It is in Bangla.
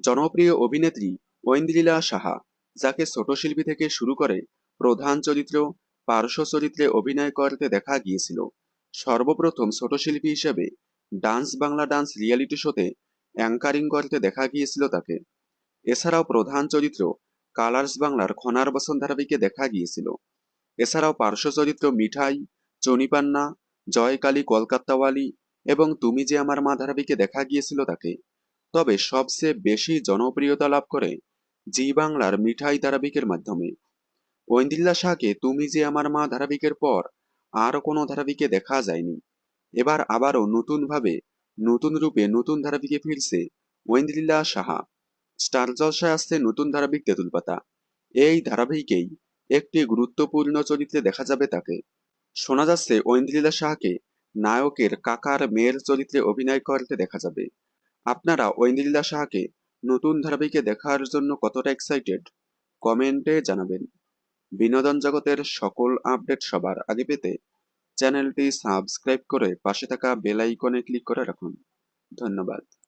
জনপ্রিয় অভিনেত্রী ঐন্দ্রিলা সাহা, যাকে ছোট শিল্পী থেকে শুরু করে প্রধান চরিত্র, পার্শ্ব চরিত্রে অভিনয় করতে দেখা গিয়েছিল। সর্বপ্রথম ছোট শিল্পী হিসেবে ডান্স বাংলা ডান্স রিয়েলিটি শোতে অ্যাঙ্কারিং করতে দেখা গিয়েছিল তাকে। এছাড়াও প্রধান চরিত্র কালার্স বাংলার খনার বসন ধারাবাহিকে দেখা গিয়েছিল। এছাড়াও পার্শ্ব চরিত্র মিঠাই, চনিপান্না, জয়কালী কলকাতাওয়ালি এবং তুমি যে আমার মা ধারাবাহিকে দেখা গিয়েছিল তাকে। তবে সবচেয়ে বেশি জনপ্রিয়তা লাভ করে জি বাংলার মিঠাই ধারাবাহিকের মাধ্যমে। ঐন্দ্রিলা শাহকে তুমি যে আমার মা ধারাবাহিকের পর আর কোনো ধারাবাহিকে দেখা যায়নি। এবার আবারও নতুনভাবে, নতুন রূপে নতুন ধারাবাহিকে ফিরছে ঐন্দ্রিলা সাহা। স্টার জলসায় আসছে নতুন ধারাবাহিক তেঁতুল পাতা। এই ধারাবাহিকেই একটি গুরুত্বপূর্ণ চরিত্রে দেখা যাবে তাকে। শোনা যাচ্ছে ঐন্দ্রিলা সাহাকে নায়কের কাকার মেয়ের চরিত্রে অভিনয় করতে দেখা যাবে। আপনারা ঐন্দ্রিলা সাহাকে নতুন ধারাবাহিকে দেখার জন্য কতটা এক্সাইটেড কমেন্টে জানাবেন। বিনোদন জগতের সকল আপডেট সবার আগে পেতে চ্যানেলটি সাবস্ক্রাইব করে পাশে থাকা বেল আইকনে ক্লিক করে রাখুন। ধন্যবাদ।